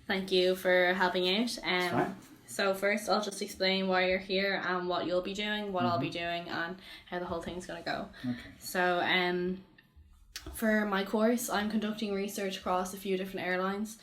Thank you for helping out. Fine. So first I'll just explain why you're here and what you'll be doing, what I'll be doing, and how the whole thing's going to go. Okay. So for my course, I'm conducting research across a few different airlines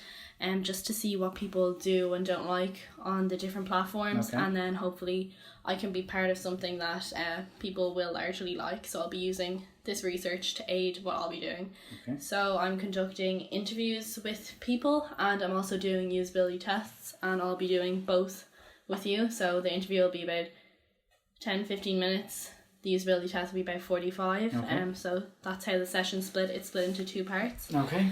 just to see what people do and don't like on the different platforms, Okay. and then hopefully I can be part of something that people will largely like. So I'll be using this research to aid what I'll be doing. Okay. So I'm conducting interviews with people, and I'm also doing usability tests, and I'll be doing both with you. So the interview will be about 10-15 minutes. The usability test will be about 45. Okay. So that's how the session's split. It's split into 2 parts. Okay.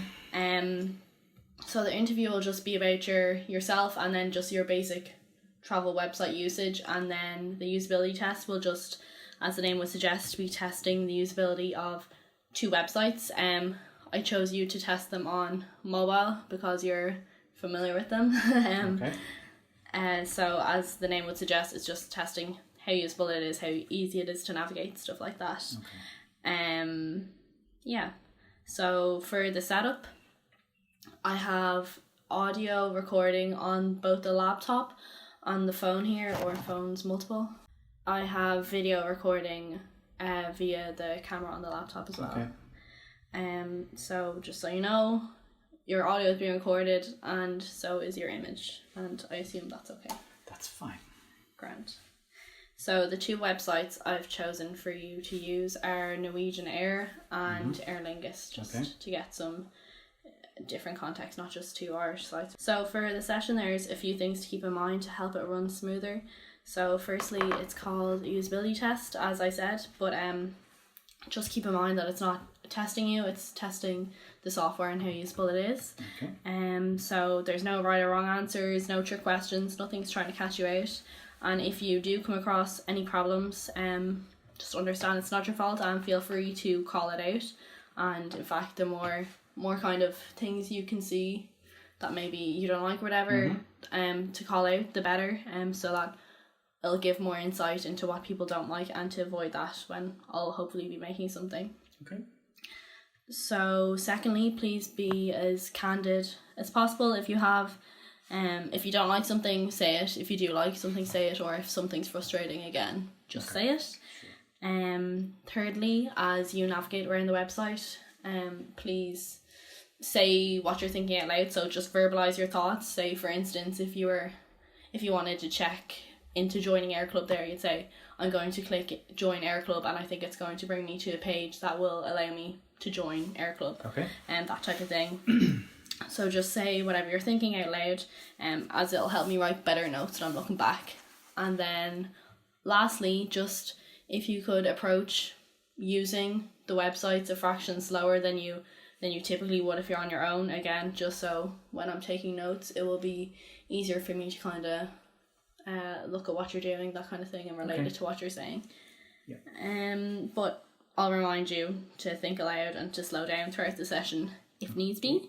So the interview will just be about yourself and then just your basic travel website usage, and then the usability test will just, as the name would suggest, be testing the usability of 2 websites. I chose you to test them on mobile because you're familiar with them. Okay. So as the name would suggest, it's just testing how useful it is, how easy it is to navigate, stuff like that. Okay. Yeah. So for the setup, I have audio recording on both the laptop, on the phone here, or phones multiple. I have video recording via the camera on the laptop as well. Okay. So just so you know, your audio is being recorded and so is your image, and I assume that's okay. That's fine. Grand. So the 2 websites I've chosen for you to use are Norwegian Air and Aer Lingus, just to get some different context, not just 2 Irish sites. So for the session, there's a few things to keep in mind to help it run smoother. So firstly, it's called a usability test, as I said, but just keep in mind that it's not testing you, it's testing the software and how useful it is. Okay. So there's no right or wrong answers, no trick questions, nothing's trying to catch you out. And if you do come across any problems, just understand it's not your fault and feel free to call it out. And in fact, the more kind of things you can see that maybe you don't like or whatever, to call out, the better. So that it'll give more insight into what people don't like, and to avoid that when I'll hopefully be making something. Okay. So secondly, please be as candid as possible. If you have if you don't like something, say it. If you do like something, say it. Or if something's frustrating, again, just say it. Thirdly, as you navigate around the website, please say what you're thinking out loud. So just verbalize your thoughts. Say, for instance, if you wanted to check into joining Air Club there, you'd say, I'm going to click join Air Club, and I think it's going to bring me to a page that will allow me to join Air Club. Okay. And that type of thing. So just say whatever you're thinking out loud, as it'll help me write better notes when I'm looking back. And then lastly, just if you could approach using the websites a fraction slower than you typically would if you're on your own, again, just so when I'm taking notes it will be easier for me to kind of look at what you're doing, that kind of thing, and relate it to what you're saying. Yeah. But I'll remind you to think aloud and to slow down throughout the session if needs be.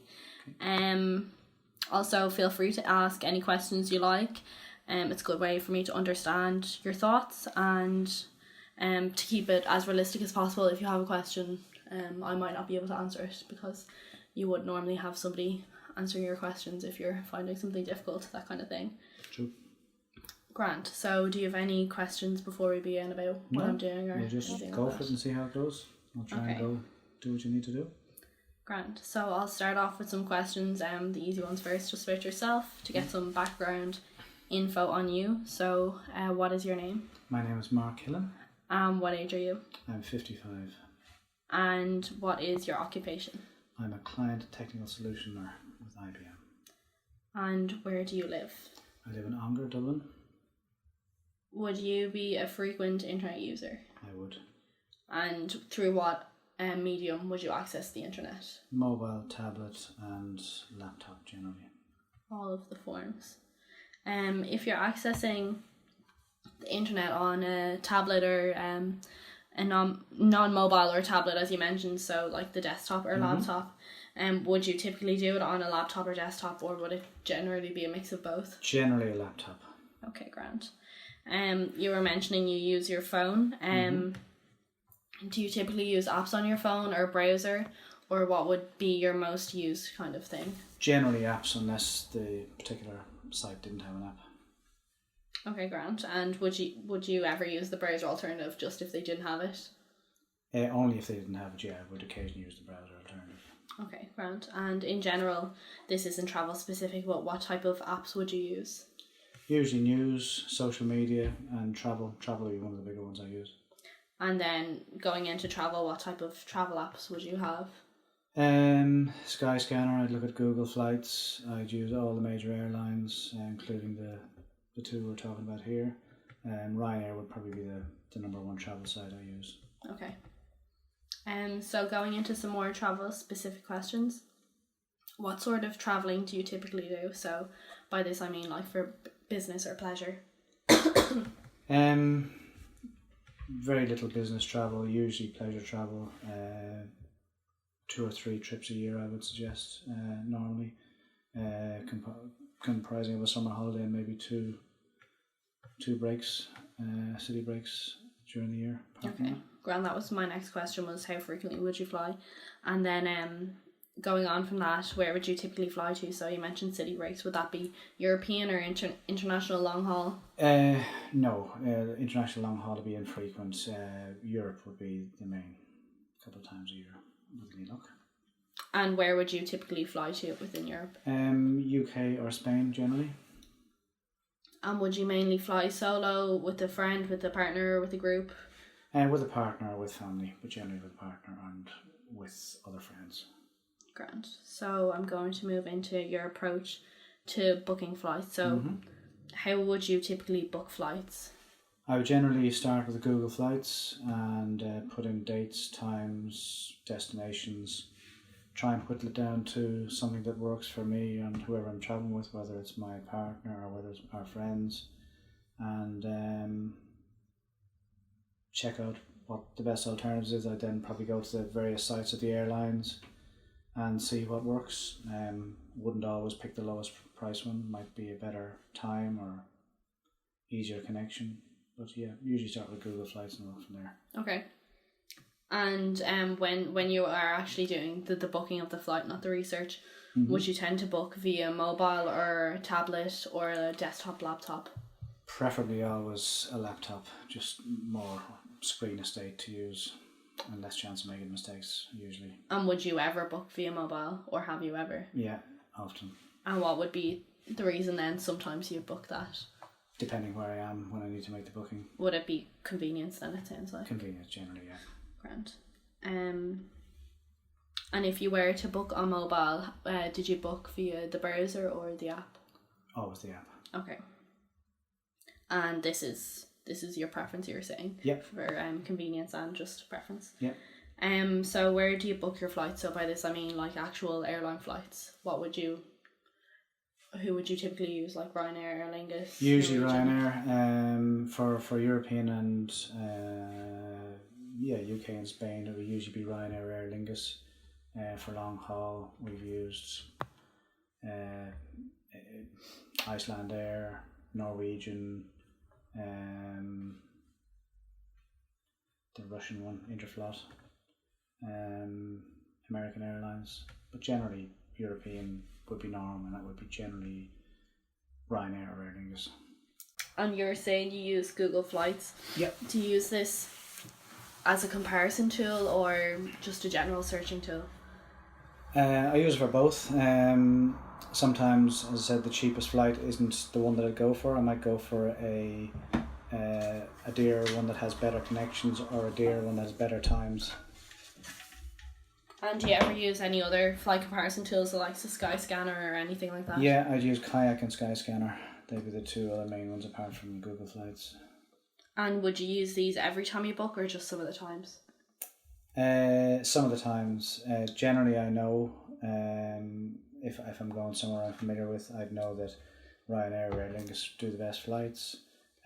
Also feel free to ask any questions you like. It's a good way for me to understand your thoughts, and to keep it as realistic as possible. If you have a question, I might not be able to answer it because you would normally have somebody answering your questions if you're finding something difficult, that kind of thing. True. Grant, so do you have any questions before we begin about what I'm doing, or we'll just anything go like for that? it and see how it goes. I'll try and go do what you need to do. Grant. So I'll start off with some questions, the easy ones first, just about yourself, to get some background info on you. So what is your name? My name is Mark Hillen. What age are you? I'm 55. And what is your occupation? I'm a client technical solutioner with IBM. And where do you live? I live in Ongar, Dublin. Would you be a frequent internet user? I would. And through what medium would you access the internet? Mobile, tablet and laptop generally. All of the forms. If you're accessing the internet on a tablet or a non-mobile or tablet, as you mentioned, so like the desktop or laptop, would you typically do it on a laptop or desktop, or would it generally be a mix of both? Generally a laptop. Okay, grand. You were mentioning you use your phone. Do you typically use apps on your phone or browser, Or what would be your most used kind of thing? Generally apps, unless the particular site didn't have an app. Okay, grand. And would you ever use the browser alternative just if they didn't have it? Only if they didn't have it, yeah. I would occasionally use the browser alternative. Okay, grand. And in general, this isn't travel specific, but what type of apps would you use? Usually news, social media, and travel. Travel would be one of the bigger ones I use. And then going into travel, what type of travel apps would you have? Skyscanner. I'd look at Google Flights. I'd use all the major airlines, including the two we're talking about here. Ryanair would probably be the number one travel site I use. Okay. So going into some more travel specific questions, what sort of travelling do you typically do? So by this I mean like for business or pleasure. Very little business travel, usually pleasure travel. 2 or 3 trips a year I would suggest normally, comprising of a summer holiday and maybe two breaks, city breaks during the year. Okay, grand. That was my next question, was how frequently would you fly? And then going on from that, where would you typically fly to? So you mentioned city breaks. Would that be European or international long haul? No, international long haul would be infrequent. Europe would be the main, couple of times a year with any luck. And where would you typically fly to within Europe? UK or Spain generally. And would you mainly fly solo, with a friend, with a partner, with a group? With a partner or with family, but generally with a partner and with other friends. Grand. So I'm going to move into your approach to booking flights. So how would you typically book flights? I would generally start with Google Flights and put in dates, times, destinations, try and whittle it down to something that works for me and whoever I'm traveling with, whether it's my partner or whether it's our friends, and check out what the best alternatives is. I then probably go to the various sites of the airlines and see what works. Wouldn't always pick the lowest price one, might be a better time or easier connection. But yeah, usually start with Google Flights and work from there. Okay. And when you are actually doing the booking of the flight, not the research, would you tend to book via mobile or tablet or a desktop, laptop? Preferably always a laptop, just more screen estate to use and less chance of making mistakes usually. And would you ever book via mobile, or have you ever? Yeah, often. And what would be the reason then sometimes you book that? Depending where I am when I need to make the booking. Would it be convenience then, it sounds like? Convenience generally, yeah. Grand. And if you were to book on mobile, did you book via the browser or the app? Always the app. Okay. And this is your preference, you were saying? Yep. For convenience and just preference? Yep. So where do you book your flights? So by this I mean like actual airline flights. Who would you typically use, like Ryanair, Aer Lingus? Usually Ryanair. For European and UK and Spain, it would usually be Ryanair or Aer Lingus. For long haul, we've used Icelandair, Norwegian, the Russian one, Interflot, American Airlines, but generally European would be norm, and that would be generally Ryanair or Aer Lingus. And you're saying you use Google Flights? Yep. Do you use this as a comparison tool or just a general searching tool? I use it for both. Sometimes, as I said, the cheapest flight isn't the one that I'd go for. I might go for a dearer one that has better connections, or a dearer one that has better times. And do you ever use any other flight comparison tools like the Skyscanner or anything like that? Yeah, I'd use Kayak and Skyscanner. They'd be the two other main ones apart from Google Flights. And would you use these every time you book, or just some of the times? Some of the times. Generally I know if I'm going somewhere I'm familiar with, I'd know that Ryanair or Aer Lingus do the best flights.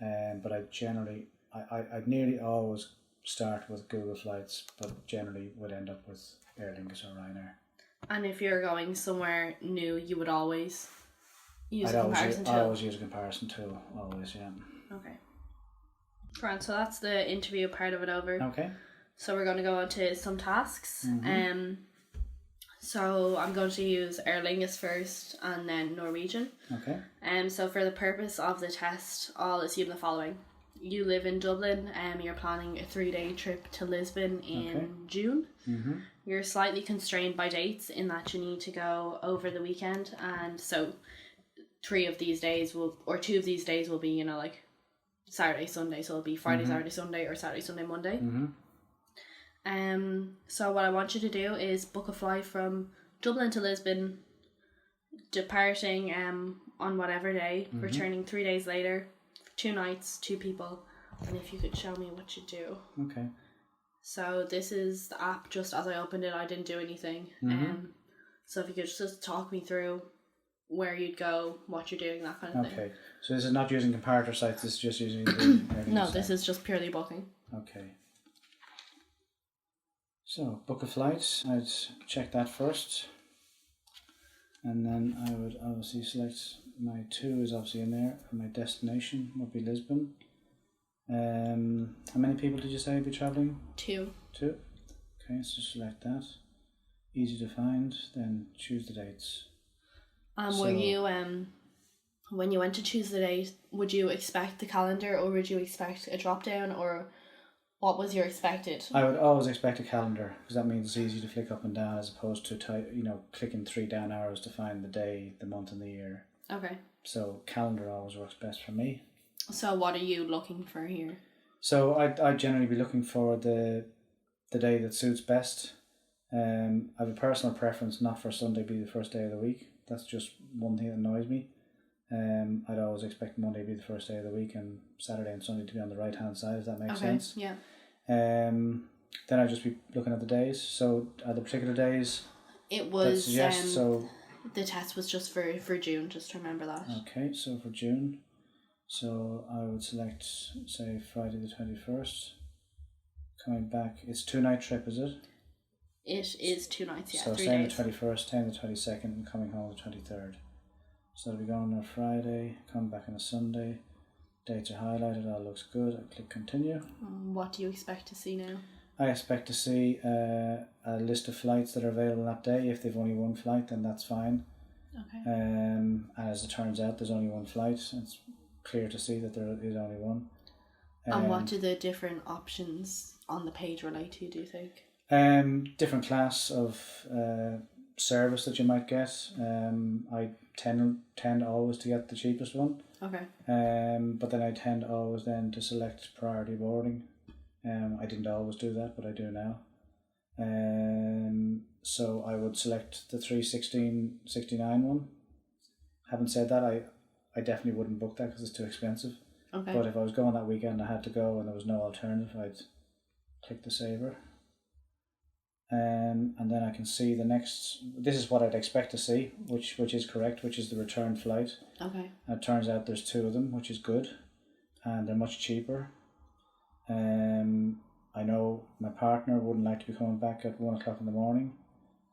But I'd nearly always start with Google Flights, but generally would end up with Aer Lingus or Ryanair. And if you're going somewhere new, you would always use a comparison tool? I always use a comparison tool, always, yeah. Okay. Right, so that's the interview part of it over. Okay. So we're going to go on to some tasks. So I'm going to use Aer Lingus first and then Norwegian. Okay. So for the purpose of the test, I'll assume the following. You live in Dublin, you're planning a 3-day trip to Lisbon in June. Mm-hmm. You're slightly constrained by dates in that you need to go over the weekend, and so 2 of these days will be, you know, like Saturday, Sunday, so it'll be Friday, Saturday, Sunday, or Saturday, Sunday, Monday. So what I want you to do is book a flight from Dublin to Lisbon, departing on whatever day, returning 3 days later, 2 nights, 2 people, and if you could show me what you do. Okay. So this is the app. Just as I opened it, I didn't do anything. So if you could just talk me through where you'd go, what you're doing, that kind of thing. Okay. So this is not using comparator sites. This is just using the. No, this is just purely booking. Okay. So book a flight. I'd check that first, and then I would obviously select my 2 is obviously in there, and my destination would be Lisbon. How many people did you say would be travelling? 2. 2. Okay, so select that. Easy to find. Then choose the dates. Were you when you went to choose the date, would you expect the calendar, or would you expect a drop down, or what was your expected? I would always expect a calendar, because that means it's easy to flick up and down as opposed to clicking 3 down arrows to find the day, the month, and the year. Okay. So calendar always works best for me. So what are you looking for here? So I'd generally be looking for the day that suits best. I have a personal preference not for Sunday be the first day of the week. That's just one thing that annoys me. I'd always expect Monday to be the first day of the week and Saturday and Sunday to be on the right hand side, if that makes sense. Yeah. Then I'd just be looking at the days. So are there particular days? It was so the test was just for June, just to remember that. Okay, so for June. So I would select, say, Friday the 21st. Coming back, it's 2-night trip, is it? It is 2 nights, yeah. So 3 staying days. the 21st, staying the 22nd, and coming home the 23rd. So I'll be going on a Friday, come back on a Sunday. Dates are highlighted, all looks good. I click continue. What do you expect to see now? I expect to see a list of flights that are available that day. If they've only 1 flight, then that's fine. Okay. As it turns out, there's only 1 flight. It's clear to see that there is only 1. And what do the different options on the page relate to, do you think? Different class of service that you might get. I tend always to get the cheapest one. Okay. But then I tend always then to select priority boarding. I didn't always do that, but I do now. So I would select the 316.69 one. Having said that, I definitely wouldn't book that because it's too expensive. Okay. But if I was going that weekend, I had to go and there was no alternative, I'd click the saver. And then I can see the next. This is what I'd expect to see, which is correct, which is the return flight. Okay. And it turns out there's 2 of them, which is good, and they're much cheaper. I know my partner wouldn't like to be coming back at 1 o'clock in the morning,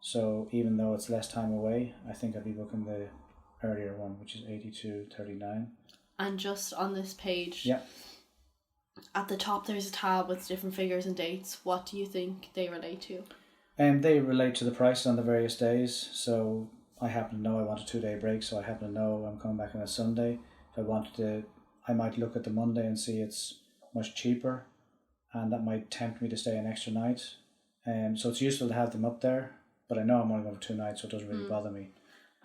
so even though it's less time away, I think I'd be booking the earlier one, which is 82.39. And just on this page, Yeah. at the top there's a tab with different figures and dates. What do you think they relate to? They relate to the prices on the various days. So I happen to know I want a 2-day break, so I happen to know I'm coming back on a Sunday. If I wanted to, I might look at the Monday and see it's much cheaper, and that might tempt me to stay an extra night. So it's useful to have them up there, but I know I'm only going for 2 nights, so it doesn't really bother me.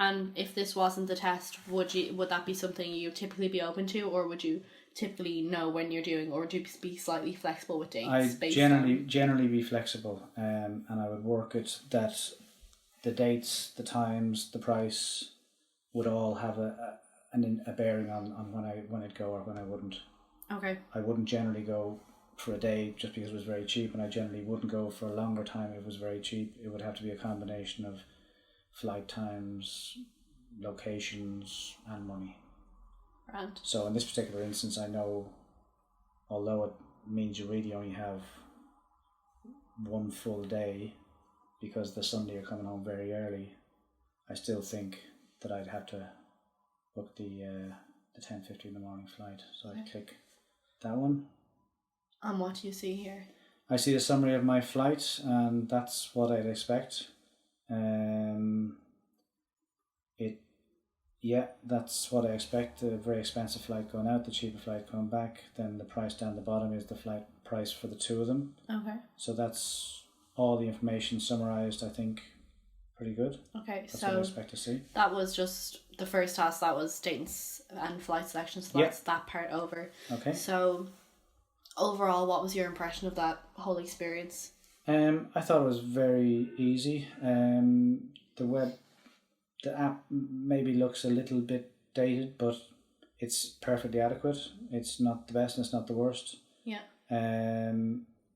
And if this wasn't the test, would that be something you typically be open to, or would you typically know when you're doing, or would you be slightly flexible with dates? I generally be flexible, and I would work it that the dates, the times, the price would all have a bearing on when I'd go or when I wouldn't. Okay. I wouldn't generally go for a day just because it was very cheap, and I generally wouldn't go for a longer time if it was very cheap. It would have to be a combination of flight times, locations, and money. Right. So in this particular instance, I know, although it means you really only have 1 full day because the Sunday you're coming home very early, I still think that I'd have to book the 10:50 in the morning flight. So I'd click that one. And what do you see here? I see the summary of my flight, and that's what I'd expect. It Yeah, that's what I expect. A very expensive flight going out, the cheaper flight coming back. Then the price down the bottom is the flight price for the two of them. Okay. So that's all the information summarised, I think, pretty good. Okay, That's what I so expect to see. that was just the first task. That was dates and flight selection. So that's that part over. Okay. So overall, what was your impression of that whole experience? I thought it was very easy. The app maybe looks a little bit dated, but it's perfectly adequate. It's not the best and it's not the worst. Yeah.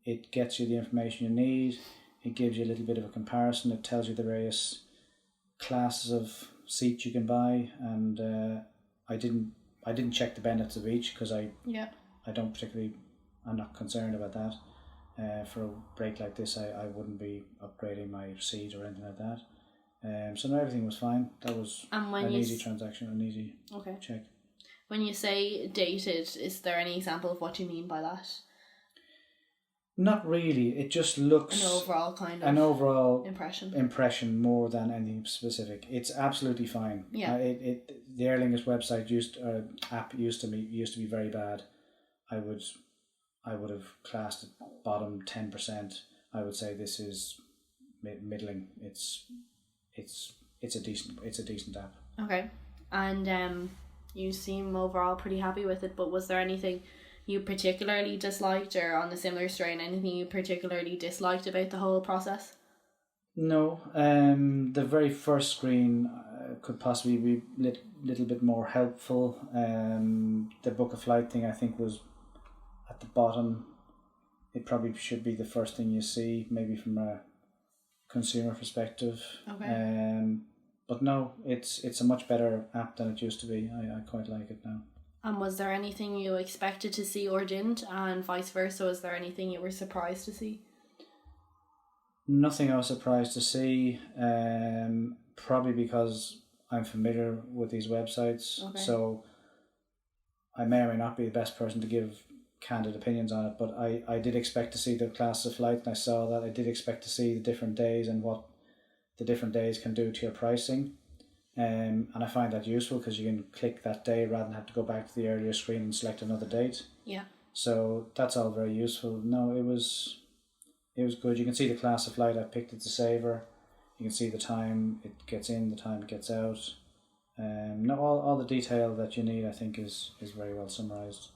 It gets you the information you need. It gives you a little bit of a comparison. It tells you the various classes of seats you can buy, and I didn't check the benefits of each because I'm not concerned about that. For a break like this, I wouldn't be upgrading my seat or anything like that. So no, everything was fine. That was an easy transaction, an easy check. When you say dated, is there any example of what you mean by that? Not really. It just looks an overall kind of impression more than anything specific. It's absolutely fine. Yeah. The Aer Lingus website app used to be very bad. I would have classed it bottom 10%. I would say this is middling. It's a decent app. Okay, and you seem overall pretty happy with it. But was there anything you particularly disliked, or on the similar strain, anything you particularly disliked about the whole process? No, the very first screen could possibly be a little bit more helpful. The book a flight thing I think was at the bottom. It probably should be the first thing you see, maybe from a consumer perspective. Okay. But no, it's a much better app than it used to be. I quite like it now. And was there anything you expected to see or didn't, and vice versa? Was there anything you were surprised to see? Nothing I was surprised to see. Probably because I'm familiar with these websites, so I may or may not be the best person to give candid opinions on it. But I did expect to see the class of flight, and I saw that. I did expect to see the different days and what the different days can do to your pricing. And I find that useful because you can click that day rather than have to go back to the earlier screen and select another date. Yeah. So that's all very useful. No, it was good. You can see the class of flight I picked. It's a saver. You can see the time it gets in, the time it gets out. No, all the detail that you need, I think, is very well summarised.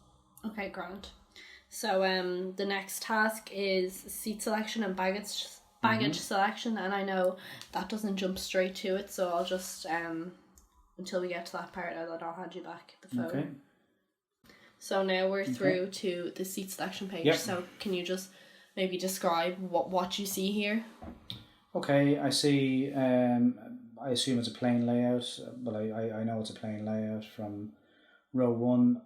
Okay, grand. So the next task is seat selection and baggage selection, and I know that doesn't jump straight to it, so I'll just until we get to that part, I'll hand you back the phone. Okay. So now we're through to the seat selection page. Yep. So can you just maybe describe what you see here? Okay, I see. I assume it's a plain layout, but I know it's a plain layout from row 1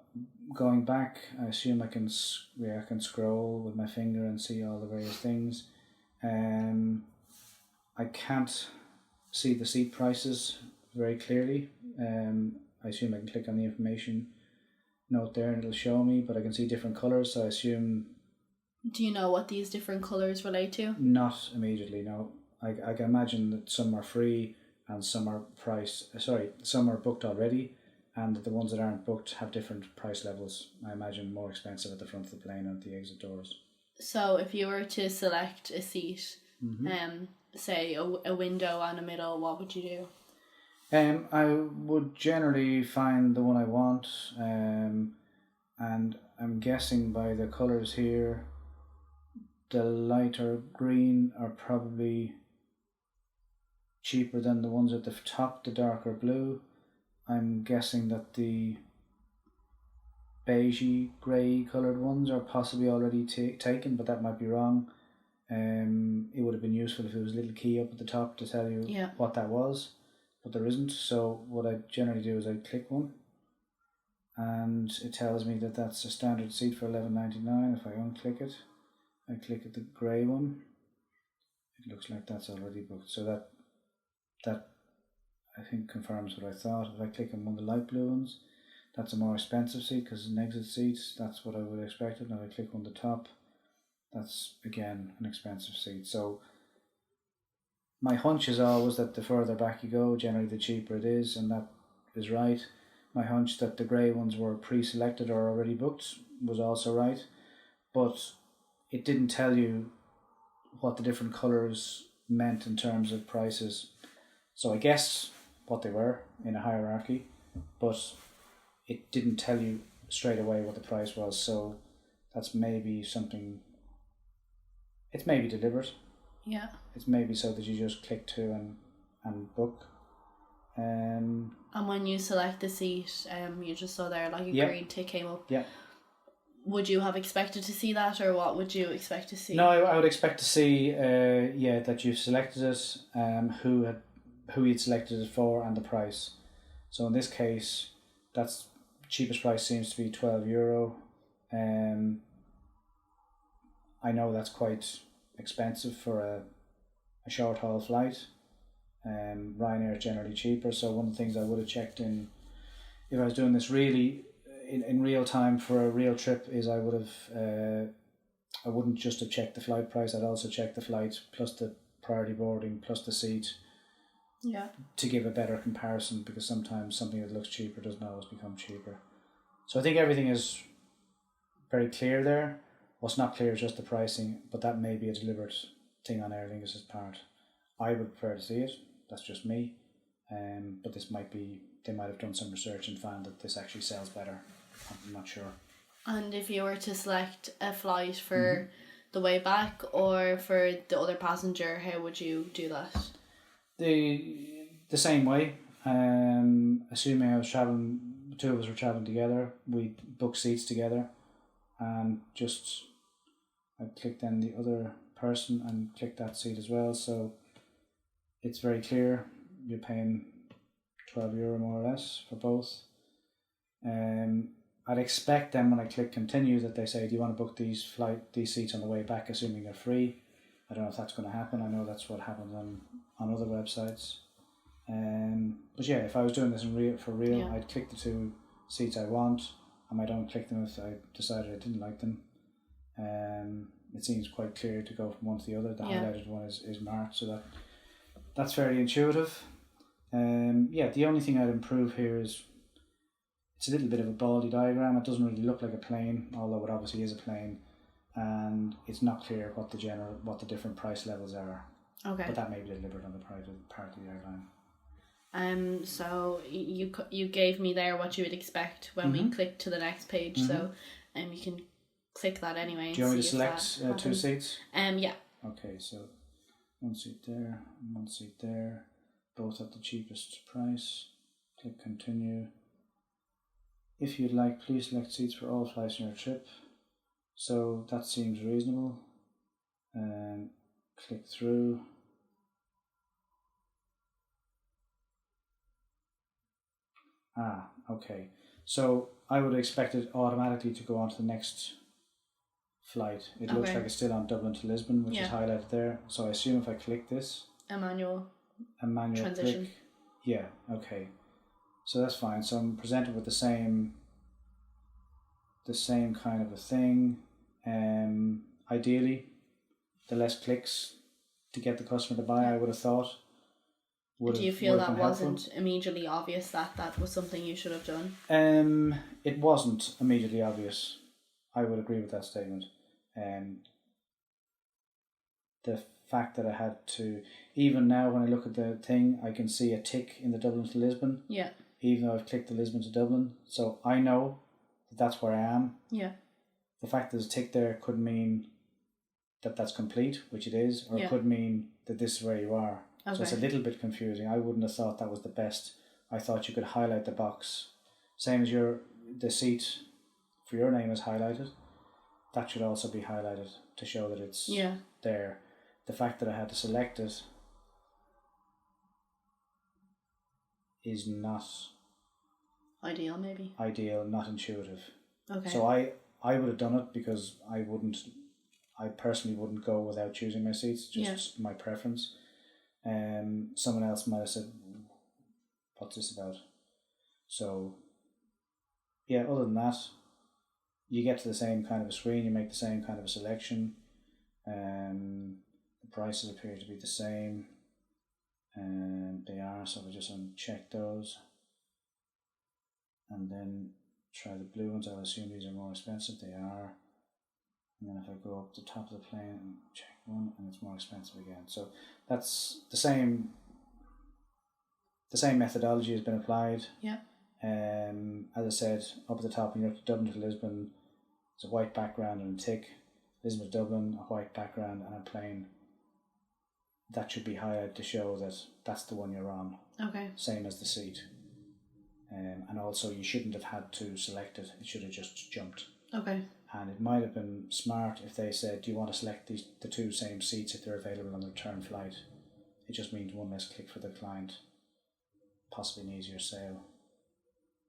going back. I assume I can scroll with my finger and see all the various things. I can't see the seat prices very clearly. I assume I can click on the information note there and it'll show me, but I can see different colours, so I assume... Do you know what these different colours relate to? Not immediately, no. I can imagine that some are free and some are some are booked already, and that the ones that aren't booked have different price levels. I imagine more expensive at the front of the plane and at the exit doors. So if you were to select a seat, say a window and a middle, what would you do? I would generally find the one I want, and I'm guessing by the colours here, the lighter green are probably cheaper than the ones at the top, the darker blue. I'm guessing that the beigey grey coloured ones are possibly already taken, but that might be wrong. It would have been useful if there was a little key up at the top to tell you what that was, but there isn't. So what I generally do is I click one, and it tells me that that's a standard seat for $11.99. If I unclick it, I click at the grey one, it looks like that's already booked. So that I think confirms what I thought. If I click on one of the light blue ones, that's a more expensive seat because it's an exit seat. That's what I would expect. And if I click on the top, that's again an expensive seat. So my hunch is always that the further back you go, generally the cheaper it is, and that is right. My hunch that the grey ones were pre-selected or already booked was also right, but it didn't tell you what the different colours meant in terms of prices. So I guess what they were in a hierarchy, but it didn't tell you straight away what the price was. So that's maybe something. It's maybe deliberate. Yeah. It's maybe so that you just click to and book. And when you select the seat, you just saw there like a green tick came up. Yeah. Would you have expected to see that, or what would you expect to see? No, I would expect to see, that you've selected it, who you'd selected it for, and the price. So in this case, that's cheapest price seems to be €12. I know that's quite expensive for a short haul flight. Ryanair is generally cheaper, so one of the things I would have checked in, if I was doing this really in real time for a real trip, is I would have I wouldn't just have checked the flight price. I'd also check the flight plus the priority boarding plus the seat. Yeah. To give a better comparison, because sometimes something that looks cheaper doesn't always become cheaper. So I think everything is very clear there. What's not clear is just the pricing, but that may be a deliberate thing on Aer Lingus' part. I would prefer to see it. That's just me. But this might be, they might have done some research and found that this actually sells better. I'm not sure. And if you were to select a flight for the way back or for the other passenger, how would you do that? The same way. Assuming I was travelling, the two of us were travelling together, we booked seats together, and just I clicked then the other person and clicked that seat as well. So it's very clear. You're paying €12 more or less for both. I'd expect then when I click continue that they say, do you want to book these seats on the way back, assuming they're free. I don't know if that's going to happen. I know that's what happens on other websites. But yeah, if I was doing this for real, I'd click the two seats I want. I might don't click them if I decided I didn't like them. It seems quite clear to go from one to the other. The highlighted one is marked, so that's fairly intuitive. The only thing I'd improve here is it's a little bit of a baldy diagram. It doesn't really look like a plane, although it obviously is a plane, and it's not clear what the different price levels are. Okay. But that may be deliberate on the part of the airline. So you gave me there what you would expect when we click to the next page. So, you can click that anyway. Do you want me to select two seats? Yeah. Okay, so one seat there, and one seat there, both at the cheapest price. Click continue. If you'd like, please select seats for all flights on your trip. So that seems reasonable. Click through. Okay. So I would expect it automatically to go on to the next flight. It looks like it's still on Dublin to Lisbon, which is highlighted there. So I assume if I click this, a manual transition. Click. Yeah. Okay. So that's fine. So I'm presented with the same kind of a thing. Ideally, the less clicks to get the customer to buy, I would have thought. Do you feel that wasn't immediately obvious that was something you should have done? It wasn't immediately obvious. I would agree with that statement. The fact that I had to, even now when I look at the thing, I can see a tick in the Dublin to Lisbon. Yeah. Even though I've clicked the Lisbon to Dublin, so I know that that's where I am. Yeah. The fact that there's a tick there could mean that that's complete, which it is, or it could mean that this is where you are. Okay. So it's a little bit confusing. I wouldn't have thought that was the best. I thought you could highlight the box. Same as the seat for your name is highlighted. That should also be highlighted to show that it's there. The fact that I had to select it is not ideal, maybe. Ideal, not intuitive. Okay. So I would have done it because I personally wouldn't go without choosing my seats, just my preference. Someone else might have said, what's this about? So, other than that, you get to the same kind of a screen, you make the same kind of a selection. The prices appear to be the same. And they are, so we just uncheck those. And then try the blue ones. I would assume these are more expensive. They are. And then if I go up the top of the plane and check one, and it's more expensive again. So that's the same methodology has been applied. Yeah. As I said, up at the top, when you're up to Dublin to Lisbon, it's a white background and a tick. Lisbon to Dublin, a white background and a plane. That should be highlighted to show that that's the one you're on. Okay. Same as the seat. And also you shouldn't have had to select it. It should have just jumped. Okay. And it might have been smart if they said, do you want to select the two same seats if they're available on the return flight? It just means one less click for the client, possibly an easier sale.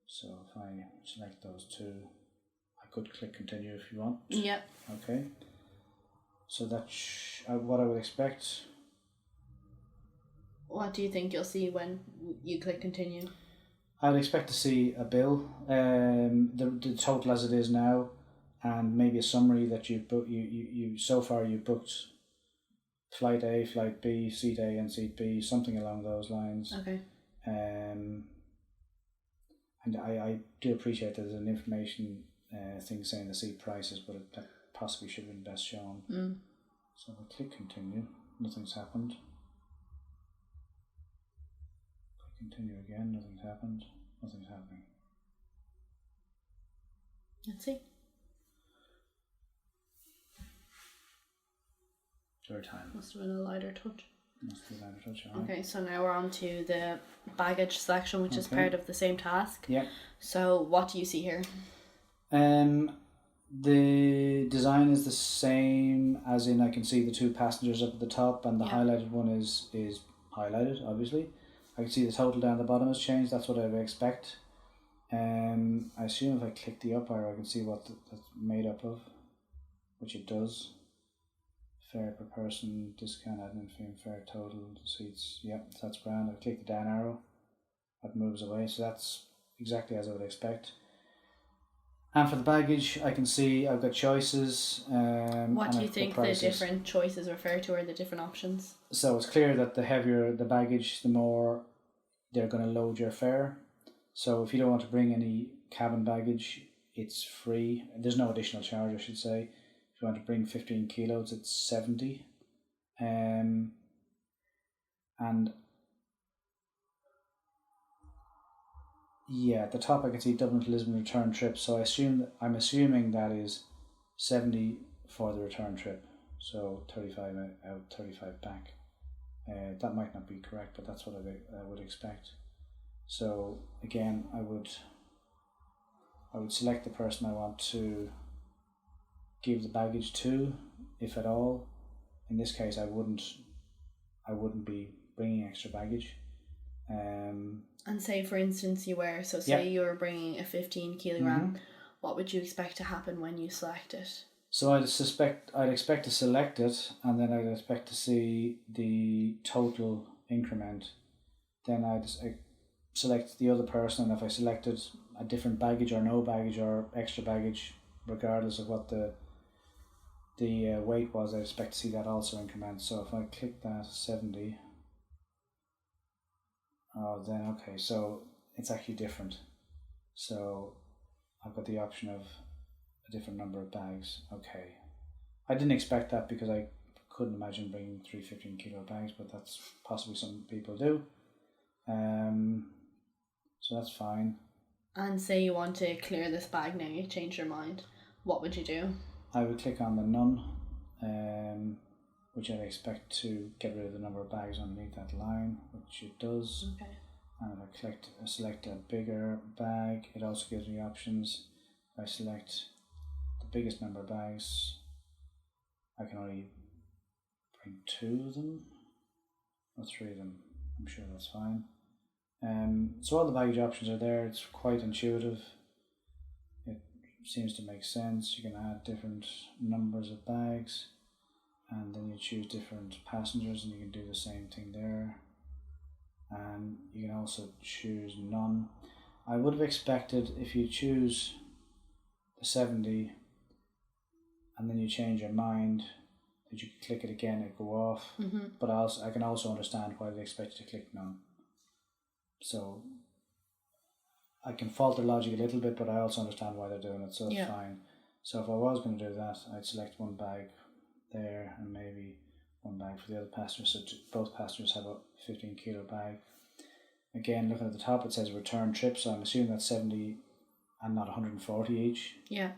So if I select those two, I could click continue if you want. Yeah. Okay. So that's what I would expect. What do you think you'll see when you click continue? I'd expect to see a bill, the total as it is now, and maybe a summary that you so far you've booked flight A, flight B, seat A and seat B, something along those lines. Okay. And I do appreciate there's an information thing saying the seat prices, but that possibly should have been best shown. So I'll click continue. Nothing's happened. Click continue again. Nothing's happened. Nothing's happening. Let's see. Third time. Must have been a lighter touch. Must be lighter touch. All right. Okay, so now we're on to the baggage selection, which is part of the same task. Yeah. So what do you see here? The design is the same, as in I can see the two passengers up at the top, and the highlighted one is highlighted, obviously. I can see the total down the bottom has changed. That's what I would expect. I assume if I click the up arrow, I can see what that's made up of, which it does. Fare per person, discount, admin fee, fare total, seats. Yep, so that's grand. I click the down arrow, that moves away. So that's exactly as I would expect. And for the baggage, I can see I've got choices. What do you think the different choices refer to, or the different options? So it's clear that the heavier the baggage, the more they're going to load your fare. So if you don't want to bring any cabin baggage, it's free. There's no additional charge, I should say. If you want to bring 15 kilos, it's 70. And yeah, at the top I can see Dublin to Lisbon return trip. So I'm assuming that is 70 for the return trip. So 35 out, 35 back. That might not be correct, but that's what I would expect. So again, I would select the person I want to give the baggage to, if at all. In this case, I wouldn't be bringing extra baggage. And say, for instance, you were, so say you were bringing a 15 kilogram, what would you expect to happen when you select it? So I'd expect to select it, and then I'd expect to see the total increment. Then I'd select the other person, and if I selected a different baggage or no baggage or extra baggage, regardless of what the weight was, I expect to see that also increment. So if I click that 70, then okay, so it's actually different. So I've got the option of a different number of bags. Okay, I didn't expect that because I couldn't imagine bringing 3 15 kilo bags, but that's possibly some people do. So that's fine. And say you want to clear this bag now, you change your mind, what would you do? I would click on the none, which I'd expect to get rid of the number of bags underneath that line, which it does. Okay. And if I select a bigger bag, it also gives me options. If I select the biggest number of bags, I can only bring 2 of them or 3 of them. I'm sure that's fine. So all the baggage options are there. It's quite intuitive. It seems to make sense. You can add different numbers of bags, and then you choose different passengers, and you can do the same thing there. And you can also choose none. I would have expected, if you choose the 70 and then you change your mind, that you can click it again, it go off. But I can also understand why they expect you to click none. So I can fault their logic a little bit, but I also understand why they're doing it, so it's fine. So if I was going to do that, I'd select one bag there and maybe one bag for the other passengers, so both passengers have a 15 kilo bag. Again, looking at the top, it says return trip, so I'm assuming that's 70 and not 140 each. Yeah.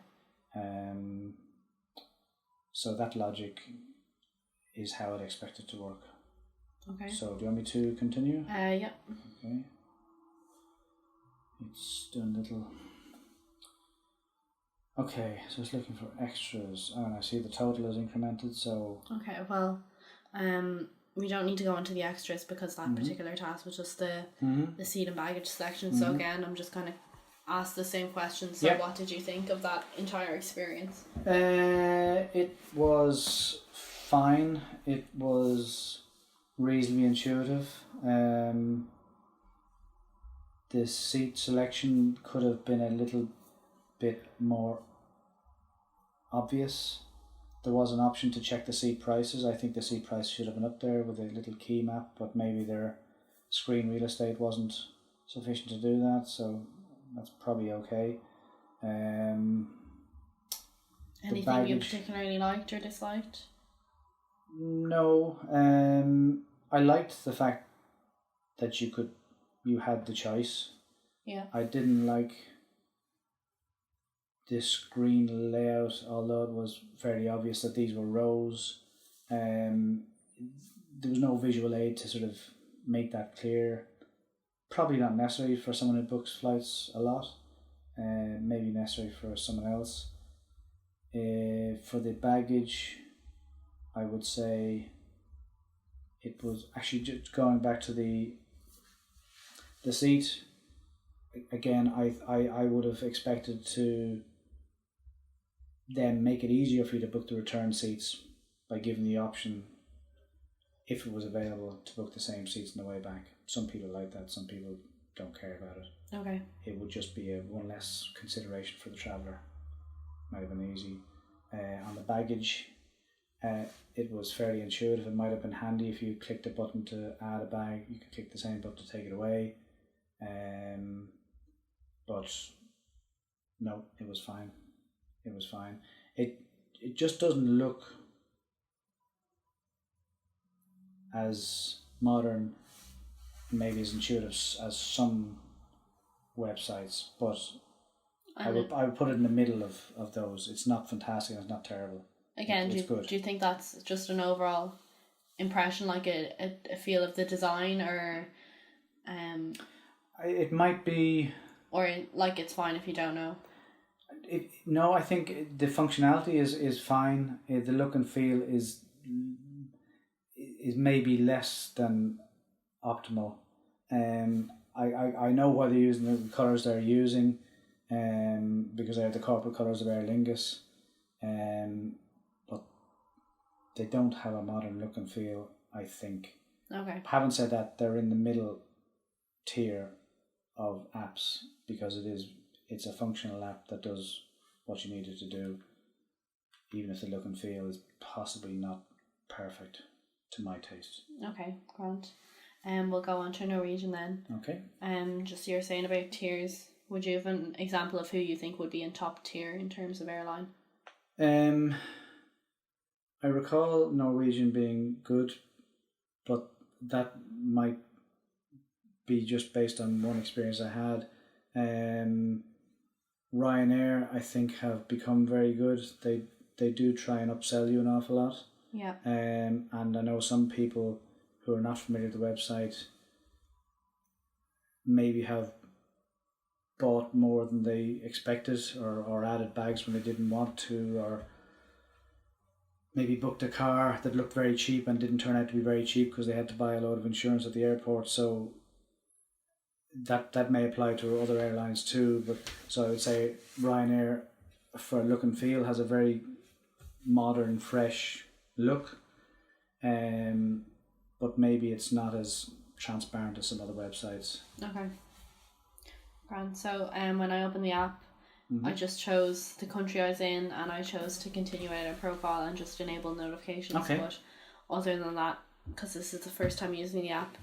So that logic is how I'd expect it to work. Okay. So do you want me to continue? Yeah. Okay. It's done little. Okay, so it's looking for extras. Oh, and I see the total is incremented, so... Okay, well, we don't need to go into the extras because that particular task was just the seat and baggage section. So again, I'm just going to ask the same question. So what did you think of that entire experience? It was fine. It was reasonably intuitive. The seat selection could have been a little bit more obvious. There was an option to check the seat prices. I think the seat price should have been up there with a little key map, but maybe their screen real estate wasn't sufficient to do that, so that's probably okay. Anything you particularly liked or disliked? No. I liked the fact that you had the choice. Yeah. I didn't like the screen layout, although it was fairly obvious that these were rows. There was no visual aid to sort of make that clear. Probably not necessary for someone who books flights a lot. Maybe necessary for someone else. For the baggage, I would say it was actually just going back to the seat. Again, I would have expected to then make it easier for you to book the return seats by giving the option, if it was available, to book the same seats on the way back. Some people like that, some people don't care about it. Okay. It would just be one less consideration for the traveller. Might have been easy. On the baggage, it was fairly intuitive. It might have been handy if you clicked a button to add a bag, you could click the same button to take it away. But no, it was fine. It was fine. It just doesn't look as modern, maybe as intuitive as some websites, but I would put it in the middle of those. It's not fantastic, it's not terrible. Again, do you think that's just an overall impression, like a feel of the design, or it might be, or like it's fine if you don't know? No, I think the functionality is fine. The look and feel is maybe less than optimal. I know why they're using the colours they're using, because they're the corporate colours of Aer Lingus, but they don't have a modern look and feel, I think. Okay. Having said that, they're in the middle tier of apps because it's a functional app that does what you need it to do, even if the look and feel is possibly not perfect to my taste. Okay, grand. We'll go on to Norwegian then. Okay. Just you're saying about tiers. Would you have an example of who you think would be in top tier in terms of airline? I recall Norwegian being good, but that might be just based on one experience I had. Ryanair, I think, have become very good. They do try and upsell you an awful lot. Yeah. And I know some people who are not familiar with the website maybe have bought more than they expected, or added bags when they didn't want to, or maybe booked a car that looked very cheap and didn't turn out to be very cheap because they had to buy a load of insurance at the airport. So that may apply to other airlines too, but so I would say Ryanair, for look and feel, has a very modern, fresh look, but maybe it's not as transparent as some other websites. Okay. Grand. So when I open the app, I just chose the country I was in, and I chose to continue edit profile and just enable notifications. Okay. But other than that, because this is the first time using the app,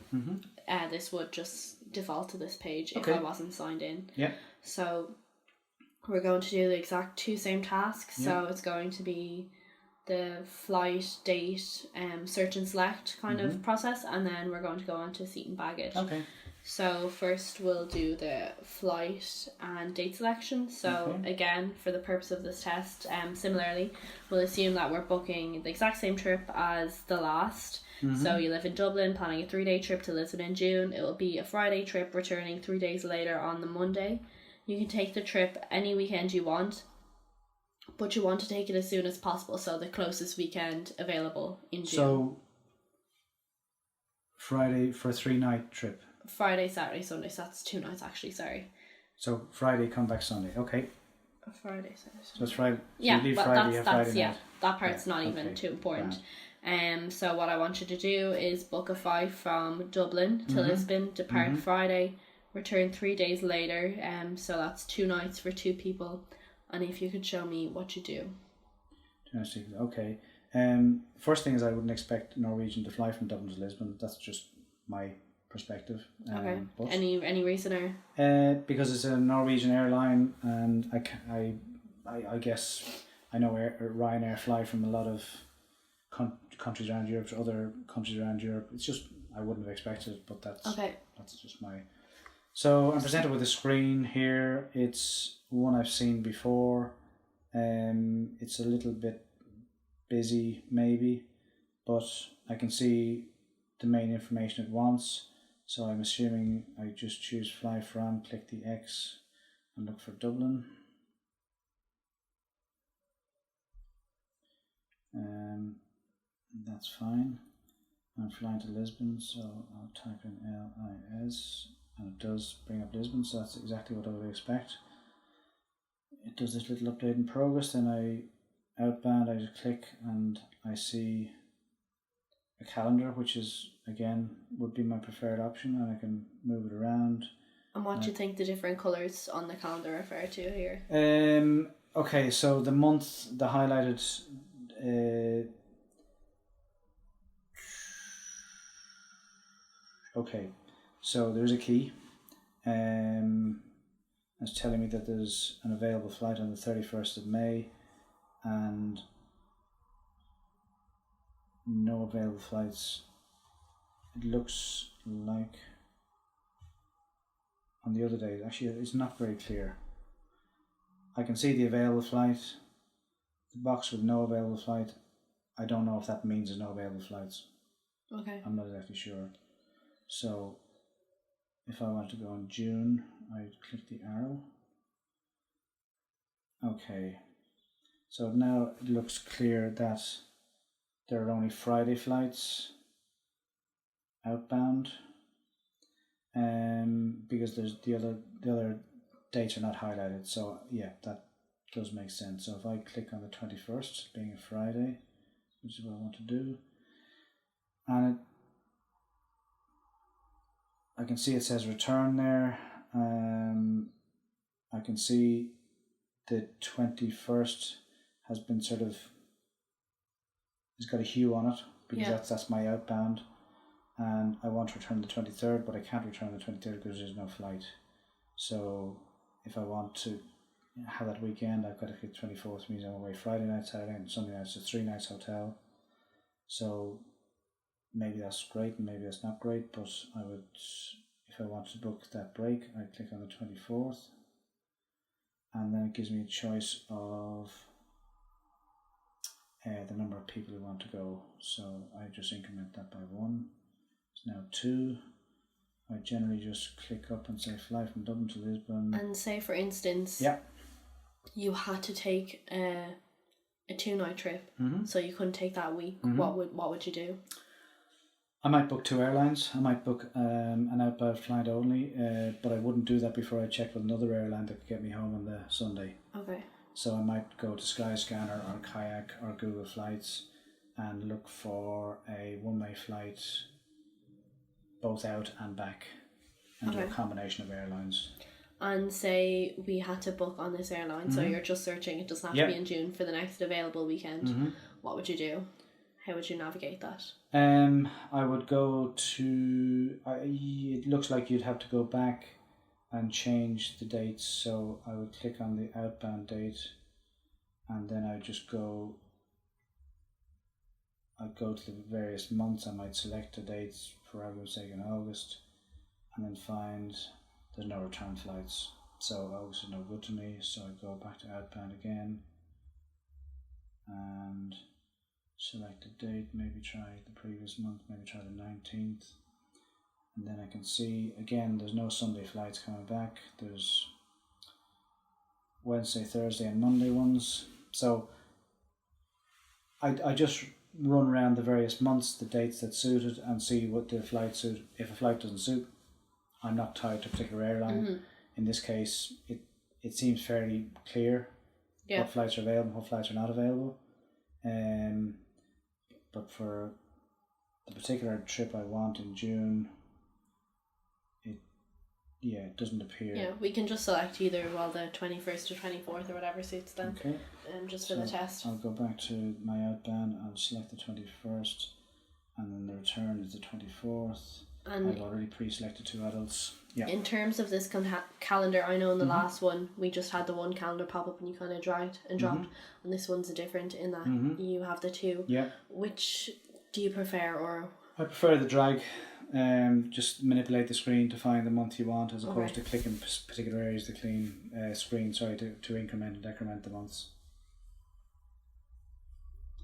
this would just default to this page if I wasn't signed in. Yeah. So we're going to do the exact two same tasks. So it's going to be the flight, date, search and select kind of process, and then we're going to go on to seat and baggage. Okay. So first we'll do the flight and date selection. So again, for the purpose of this test, similarly, we'll assume that we're booking the exact same trip as the last. So you live in Dublin, planning a 3-day trip to Lisbon in June. It will be a Friday trip, returning 3 days later on the Monday. You can take the trip any weekend you want, but you want to take it as soon as possible, so the closest weekend available in June. So Friday for a 3-night trip. Friday, Saturday, Sunday. So that's 2 nights actually, sorry. So Friday, come back Sunday. Okay. Friday, Saturday, Sunday. So it's Friday. So Yeah, you leave but Friday, that's Friday yeah. night. That part's not even too important. So what I want you to do is book a flight from Dublin to Lisbon, depart Friday, return 3 days later. So that's 2 nights for 2 people. And if you could show me what you do. Okay. First thing is, I wouldn't expect Norwegian to fly from Dublin to Lisbon. That's just my perspective. Okay. But, Any reason or? because it's a Norwegian airline, and I guess I know Ryanair fly from a lot of countries around Europe to other countries around Europe. It's just, I wouldn't have expected it, but that's just my. So I'm presented with a screen here. It's one I've seen before. It's a little bit busy maybe, but I can see the main information it wants. So I'm assuming I just choose fly from, click the X and look for Dublin. That's fine. I'm flying to Lisbon, so I'll type in LIS, and it does bring up Lisbon, so that's exactly what I would expect. It does this little update in progress, then I outbound, I just click and I see a calendar, which is, again, would be my preferred option, and I can move it around. And what do you think the different colours on the calendar refer to here? Okay, so the month, the highlighted okay, so there's a key. It's telling me that there's an available flight on the 31st of May and no available flights. It looks like on the other days, actually it's not very clear. I can see the available flight, the box with no available flight. I don't know if that means there's no available flights. Okay. I'm not exactly sure. So if I want to go in June, I click the arrow. Okay. So now it looks clear that there are only Friday flights outbound, because there's the other dates are not highlighted. So yeah, that does make sense. So if I click on the 21st, being a Friday, which is what I want to do, and I can see it says return there. I can see the 21st has been sort of, it's got a hue on it, because that's my outbound, and I want to return the 23rd, but I can't return the 23rd because there's no flight. So if I want to have that weekend, I've got to click 24th, means I'm away Friday night, Saturday and Sunday night, so 3 nights hotel. So maybe that's great and maybe that's not great, but I would, if I want to book that break, I click on the 24th, and then it gives me a choice of the number of people who want to go. So I just increment that by 1. It's now 2. I generally just click up and say fly from Dublin to Lisbon. And say, for instance, you had to take a 2-night trip, so you couldn't take that week. What would you do? I might book 2 airlines. I might book an outbound flight only, but I wouldn't do that before I checked with another airline that could get me home on the Sunday. Okay. So I might go to Skyscanner or Kayak or Google Flights and look for a one-way flight, both out and back, and do a combination of airlines. And say we had to book on this airline, so you're just searching, it doesn't have to be in June, for the next available weekend. What would you do? How would you navigate that? I would go to... it looks like you'd have to go back and change the dates, so I would click on the outbound date, and then I'd just go... I'd go to the various months. I might select the dates, for argument's sake, in August, and then find there's no return flights, so August is no good to me, so I go back to outbound again and select a date, maybe try the previous month, maybe try the 19th, and then I can see again there's no Sunday flights coming back, there's Wednesday, Thursday and Monday ones, so I just run around the various months, the dates that suited, and see what the flight suit. If a flight doesn't suit, I'm not tied to a particular airline. In this case, it seems fairly clear what flights are available, what flights are not available. But for the particular trip I want in June, it doesn't appear. Yeah, we can just select either the 21st or 24th or whatever suits them. Okay. Just for the test. I'll go back to my outbound, I'll select the 21st, and then the return is the 24th. And I've already pre-selected 2 adults. Yeah. In terms of this calendar, I know in the last one we just had the one calendar pop up and you kind of dragged and dropped, and this one's different in that you have the 2. Yeah. Which do you prefer, or? I prefer the drag. Just manipulate the screen to find the month you want, as opposed to clicking particular areas of the clean screen. To increment and decrement the months.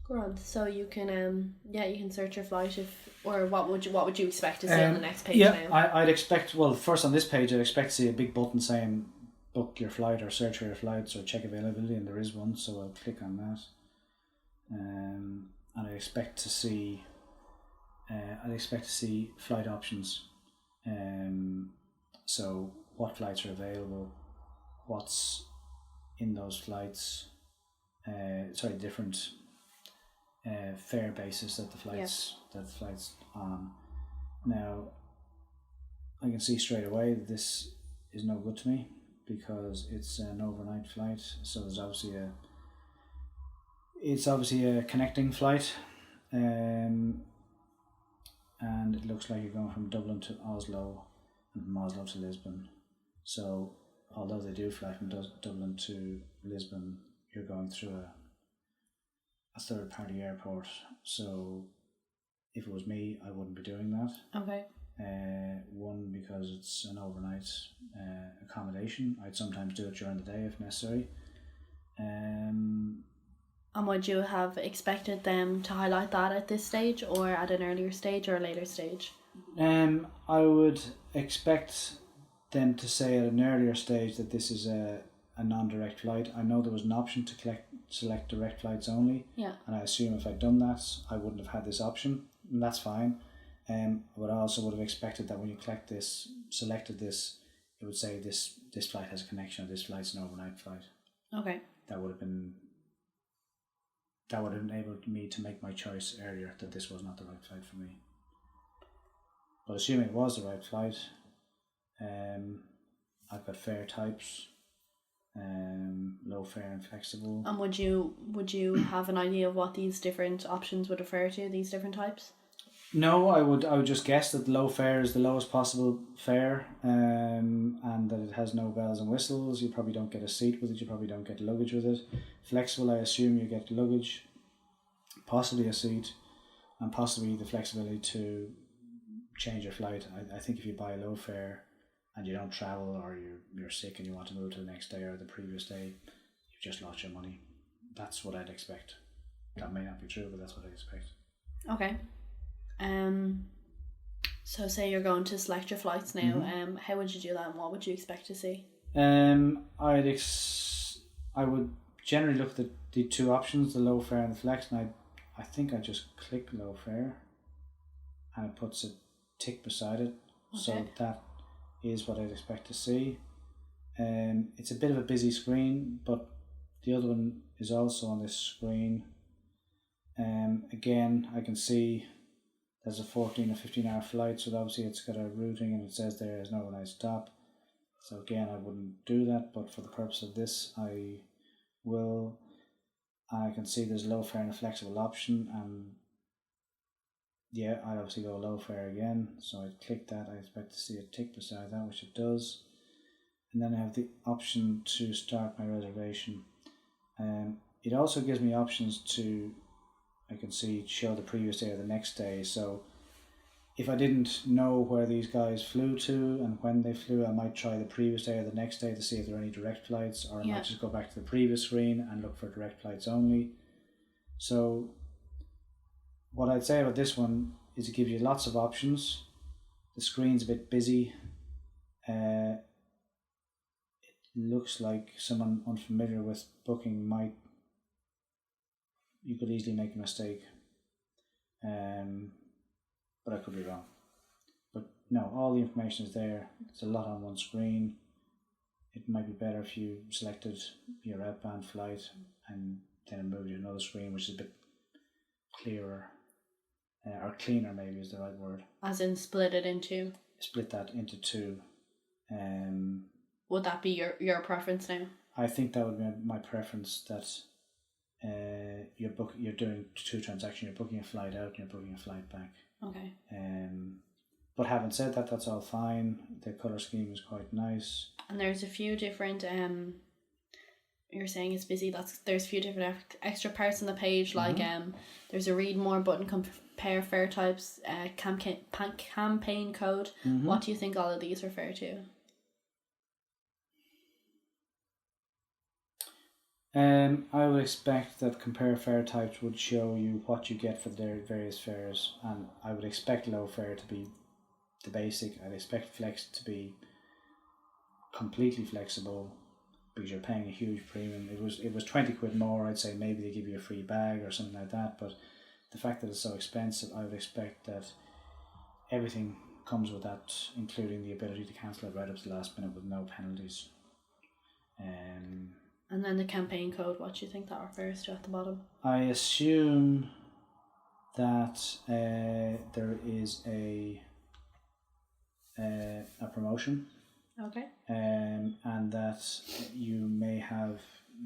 Grand. So you can you can search your flight what would you expect to see on the next page now? I'd expect, first on this page I'd expect to see a big button saying book your flight or search for your flights or check availability, and there is one, so I'll click on that. And I expect to see flight options. So what flights are available, what's in those flights, different fare basis that the flight's on. Now I can see straight away that this is no good to me because it's an overnight flight, so there's obviously a connecting flight, and it looks like you're going from Dublin to Oslo and from Oslo to Lisbon. So although they do fly from Dublin to Lisbon, you're going through a third-party airport. So if it was me, I wouldn't be doing that. Okay. One, because it's an overnight accommodation. I'd sometimes do it during the day if necessary. And would you have expected them to highlight that at this stage, or at an earlier stage or a later stage? I would expect them to say at an earlier stage that this is a non-direct flight. I know there was an option to select direct flights only. Yeah. And I assume if I'd done that, I wouldn't have had this option, and that's fine. But I also would have expected that when you selected this, it would say this flight has a connection, or this flight's an overnight flight. Okay. That would have enabled me to make my choice earlier that this was not the right flight for me. But assuming it was the right flight, I've got fare types, low fare and flexible. And would you have an idea of what these different options would refer to, these different types? No, I would just guess that low fare is the lowest possible fare, and that it has no bells and whistles. You probably don't get a seat with it, you probably don't get luggage with it. Flexible, I assume you get luggage, possibly a seat, and possibly the flexibility to change your flight. I think if you buy a low fare and you don't travel, or you're sick and you want to move to the next day or the previous day, you've just lost your money. That's what I'd expect. That may not be true, but that's what I expect. Okay. So say you're going to select your flights now. How would you do that, and what would you expect to see? I would generally look at the 2 options, the low fare and the flex, and I think I just click low fare, and it puts a tick beside it. Okay. So that is what I'd expect to see. It's a bit of a busy screen, but the other one is also on this screen. Again, I can see there's a 14 or 15 hour flight, so obviously it's got a routing, and it says there is no overnight stop. So again, I wouldn't do that, but for the purpose of this, I will. I can see there's low fare and a flexible option, and yeah, I'd obviously go low fare again. So I'd click that. I expect to see a tick beside that, which it does. And then I have the option to start my reservation. It also gives me options to, I can see, show the previous day or the next day. So if I didn't know where these guys flew to and when they flew, I might try the previous day or the next day to see if there are any direct flights, or I might just go back to the previous screen and look for direct flights only. So what I'd say about this one is it gives you lots of options. The screen's a bit busy. It looks like someone unfamiliar with booking you could easily make a mistake. But I could be wrong. But no, all the information is there. It's a lot on one screen. It might be better if you selected your outbound flight and then it moved to another screen, which is a bit clearer, or cleaner maybe is the right word. As in split it into? Split that into two. Would that be your preference now? I think that would be my preference, that you're doing two transactions. You're booking a flight out and you're booking a flight back. Okay. But having said that, that's all fine. The colour scheme is quite nice. And there's a few different you're saying it's busy. There's a few different extra parts on the page, like there's a read more button, compare fare types, campaign code. What do you think all of these refer to? I would expect that compare fare types would show you what you get for their various fares, and I would expect low fare to be the basic. I'd expect flex to be completely flexible, because you're paying a huge premium. It was 20 quid more. I'd say maybe they give you a free bag or something like that, but the fact that it's so expensive, I would expect that everything comes with that, including the ability to cancel it right up to the last minute with no penalties. And then the campaign code, what do you think that refers to at the bottom? I assume that there is a promotion. Okay. And that they may have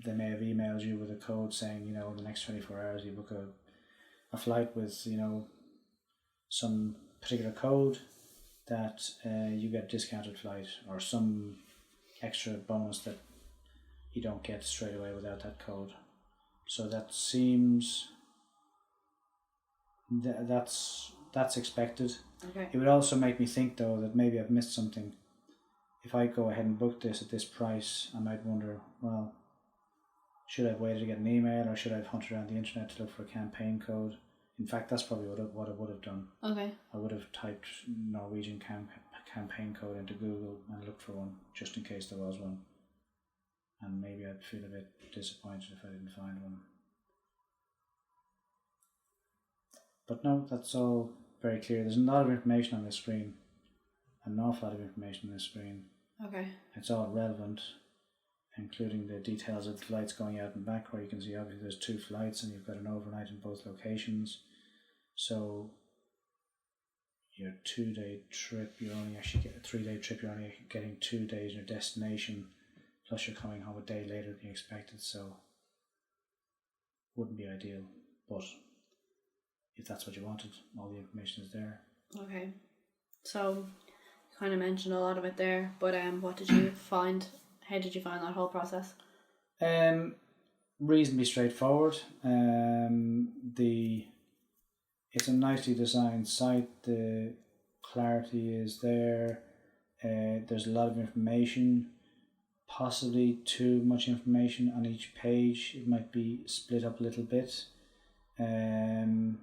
emailed you with a code saying, in the next 24 hours you book a flight with, some particular code, that you get a discounted flight or some extra bonus that you don't get straight away without that code. So that seems that's expected. Okay. It would also make me think though that maybe I've missed something. If I go ahead and book this at this price, I might wonder, well, should I have waited to get an email, or should I have hunted around the internet to look for a campaign code? In fact, that's probably what I would have done. Okay. I would have typed Norwegian campaign code into Google and looked for one, just in case there was one. And maybe I'd feel a bit disappointed if I didn't find one. But no, that's all very clear. There's a lot of information on this screen. An awful lot of information on this screen. Okay. It's all relevant, including the details of the flights going out and back, where you can see obviously there's 2 flights and you've got an overnight in both locations. So your 2-day trip, you only actually get a 3-day trip, you're only getting 2 days in your destination, plus you're coming home a day later than you expected, so wouldn't be ideal. But if that's what you wanted, all the information is there. Okay. So kind of mentioned a lot of it there, but what did you find? How did you find that whole process? Reasonably straightforward. It's a nicely designed site. The clarity is there. There's a lot of information. Possibly too much information on each page. It might be split up a little bit. But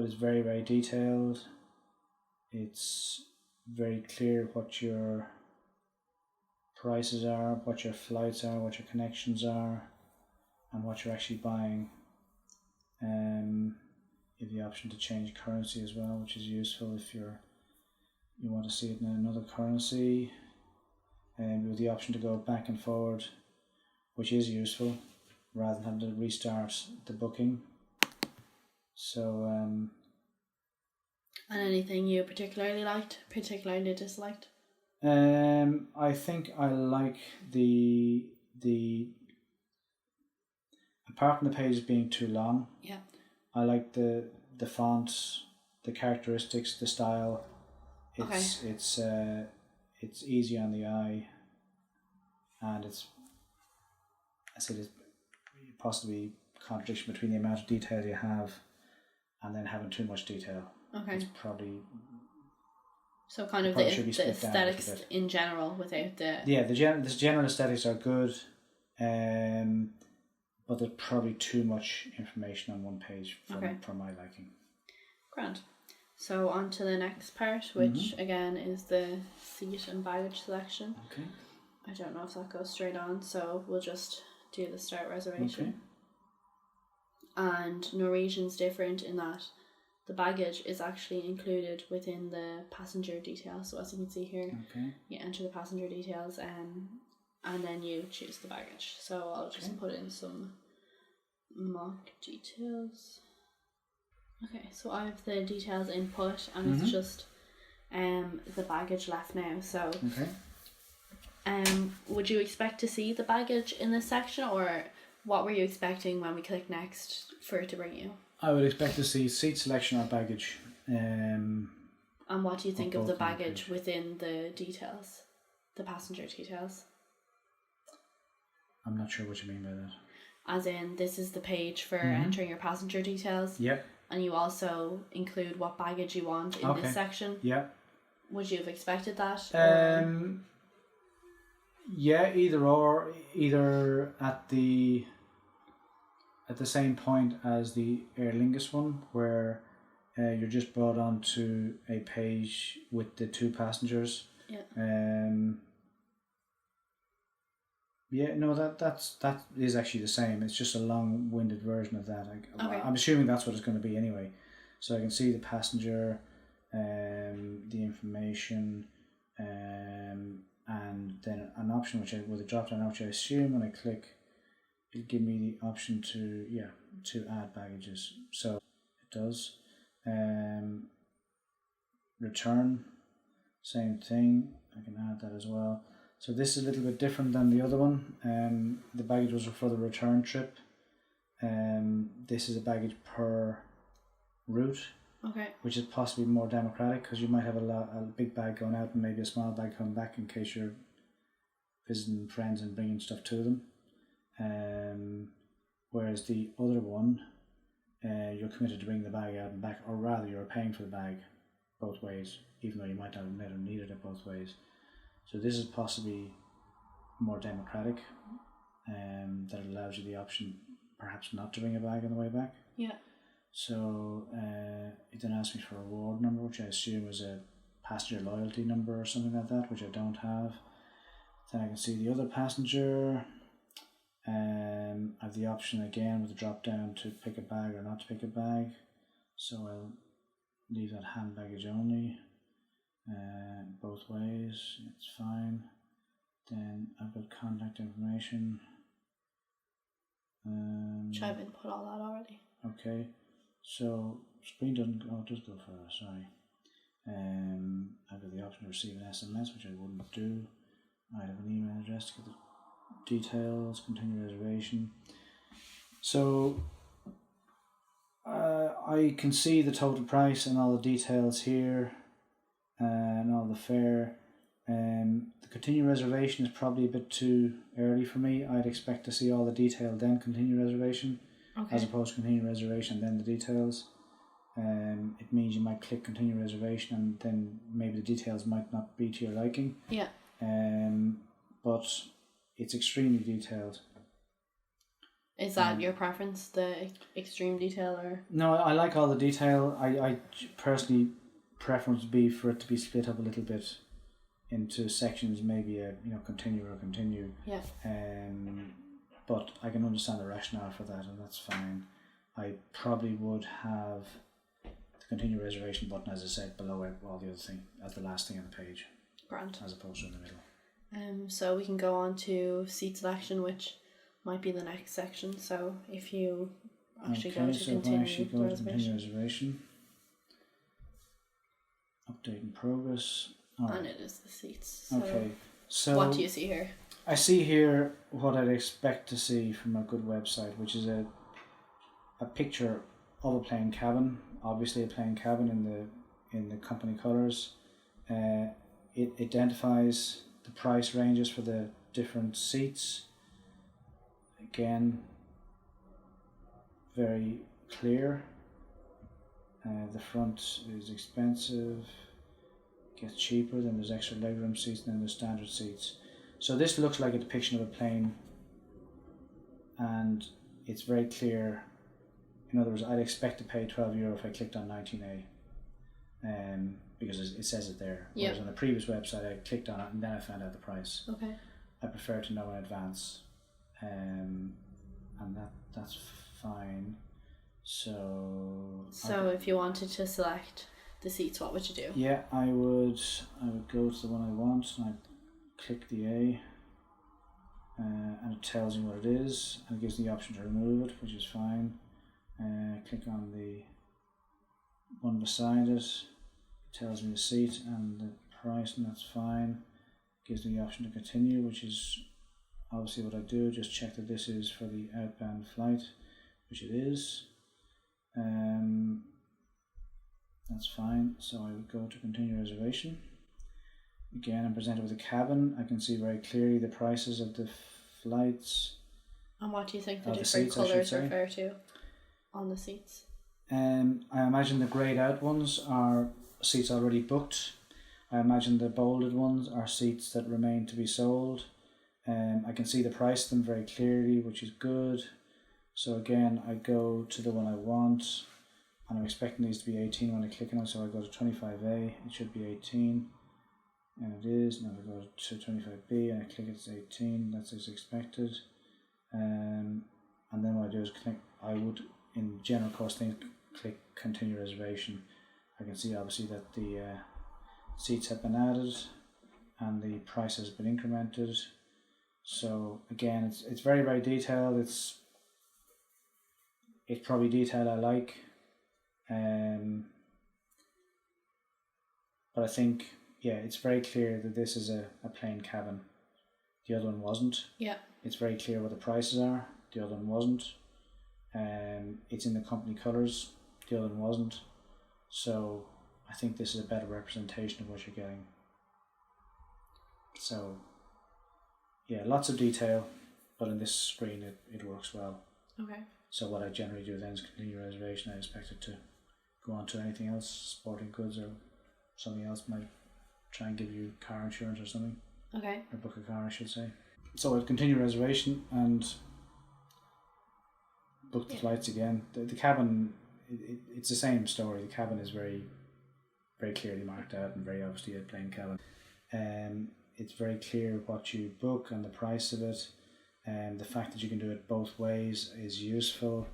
it's very, very detailed. It's very clear what your prices are, what your flights are, what your connections are, and what you're actually buying. You have the option to change currency as well, which is useful if you want to see it in another currency. And you have the option to go back and forward, which is useful, rather than having to restart the booking. So and anything you particularly liked, particularly disliked? I think I like the apart from the pages being too long. Yeah. I like the fonts, the characteristics, the style. It's easy on the eye, and it's possibly contradiction between the amount of detail you have, and then having too much detail. Okay. It's probably. So kind of the aesthetics in general, without the. Yeah, the general aesthetics are good, but there's probably too much information on one page for my liking. Grand. So on to the next part, which again is the seat and baggage selection. Okay. I don't know if that goes straight on, so we'll just do the start reservation. Okay. And Norwegian's different in that the baggage is actually included within the passenger details. So as you can see here, you enter the passenger details and then you choose the baggage. So I'll just put in some mock details. Okay, so I have the details input and it's just the baggage left now. So would you expect to see the baggage in this section, or what were you expecting when we click next for it to bring you? I would expect to see seat selection or baggage. And what do you think of the baggage within the details, the passenger details? I'm not sure what you mean by that. As in, this is the page for entering your passenger details. Yep. And you also include what baggage you want in this section. Yeah. Would you have expected that? Yeah, either at the same point as the Aer Lingus one, where you're just brought onto a page with the two passengers. Yeah. Yeah, no, that is actually the same. It's just a long-winded version of that. I'm assuming that's what it's going to be anyway. So I can see the passenger, the information, and then an option with a drop-down which I assume when I click, it'll give me the option to add baggages. So it does. Return, same thing. I can add that as well. So this is a little bit different than the other one. The baggage was for the return trip. This is a baggage per route. Okay. Which is possibly more democratic, because you might have a big bag going out and maybe a small bag coming back in case you're visiting friends and bringing stuff to them. Whereas the other one, you're committed to bring the bag out and back, or rather you're paying for the bag both ways, even though you might not have needed it both ways. So this is possibly more democratic, that allows you the option perhaps not to bring a bag on the way back. Yeah. So it then asks me for a reward number, which I assume is a passenger loyalty number or something like that, which I don't have. Then I can see the other passenger. I have the option again with the drop down to pick a bag or not to pick a bag. So I'll leave that hand baggage only. Both ways, it's fine. Then I've got contact information. Which I've input all that already. Okay, so screen doesn't go, it does go further, sorry. I've got the option to receive an SMS, which I wouldn't do. I have an email address to get the details, continue reservation. So I can see the total price and all the details here, and all the fare. The continue reservation is probably a bit too early for me. I'd expect to see all the detail, then continue reservation, as opposed to continue reservation then the details. It means you might click continue reservation and then maybe the details might not be to your liking. Yeah. But it's extremely detailed. Is that your preference, the extreme detail, or? No, I like all the detail. I personally preference would be for it to be split up a little bit into sections, maybe continue or continue. Yeah. But I can understand the rationale for that, and that's fine. I probably would have the continue reservation button, as I said, below all the other thing, as the last thing on the page. Grand. As opposed to in the middle. So we can go on to seat selection, which might be the next section. So if you actually go to continue reservation. Update in progress. and it is the seats. So okay. So what do you see here? I see here what I'd expect to see from a good website, which is a picture of a plain cabin. Obviously, a plain cabin in the company colours. It identifies the price ranges for the different seats. Again, very clear. The front is expensive, gets cheaper, then there's extra legroom seats, and then there's standard seats. So this looks like a depiction of a plane, and it's very clear. In other words, I'd expect to pay €12 if I clicked on 19A, because it says it there. Yep. Whereas on the previous website, I clicked on it and then I found out the price. Okay. I prefer to know in advance, and that's fine. So if you wanted to select the seats, what would you do? Yeah, I would go to the one I want, and I'd click the A, and it tells me what it is, and it gives me the option to remove it, which is fine. Click on the one beside it, tells me the seat and the price, and that's fine. Gives me the option to continue, which is obviously what I do. Just check that this is for the outbound flight, which it is. That's fine. So I would go to continue reservation. Again, I'm presented with a cabin. I can see very clearly the prices of the flights. And what do you think the different seats, colours refer to on the seats? I imagine the greyed out ones are seats already booked. I imagine the bolded ones are seats that remain to be sold. I can see the price of them very clearly, which is good. So again, I go to the one I want, and I'm expecting these to be 18 when I click on it, so I go to 25A, it should be 18, and it is. Now I go to 25B and I click it's 18, that's as expected. And then what I do is click, I would, in general costing, click continue reservation. I can see obviously that the seats have been added and the price has been incremented. So again, it's very, very detailed. It's probably detail I like, but I think, yeah, it's very clear that this is a plain cabin. The other one wasn't. Yeah. It's very clear what the prices are. The other one wasn't. It's in the company colours. The other one wasn't. So I think this is a better representation of what you're getting. So yeah, lots of detail, but in this screen it works well. Okay. So what I generally do then is continue reservation. I expect it to go on to anything else, sporting goods or something else, might try and give you car insurance or something. Okay. Or book a car, I should say. So I'd continue reservation and book the flights again. The cabin, it's the same story. The cabin is very, very clearly marked out and very obviously a plain cabin. It's very clear what you book and the price of it. The fact that you can do it both ways is useful.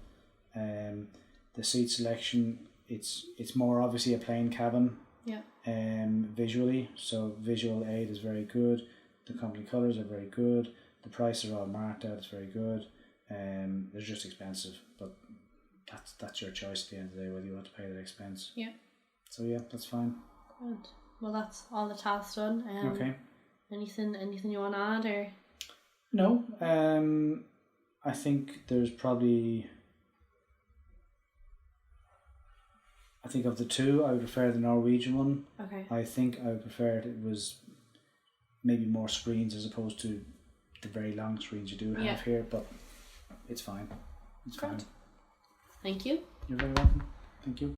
The seat selection, it's more obviously a plain cabin. Yeah. Visually, so visual aid is very good. The company colours are very good. The prices are all marked out. It's very good. They're just expensive, but that's your choice at the end of the day whether you want to pay that expense. Yeah. So yeah, that's fine. Good. Well, that's all the tasks done. Okay. Anything you want to add or? No. I think there's probably. I think of the two, I would prefer the Norwegian one. Okay. I think I would prefer it was maybe more screens as opposed to the very long screens you do have here, but it's fine. It's fine. Thank you. You're very welcome. Thank you.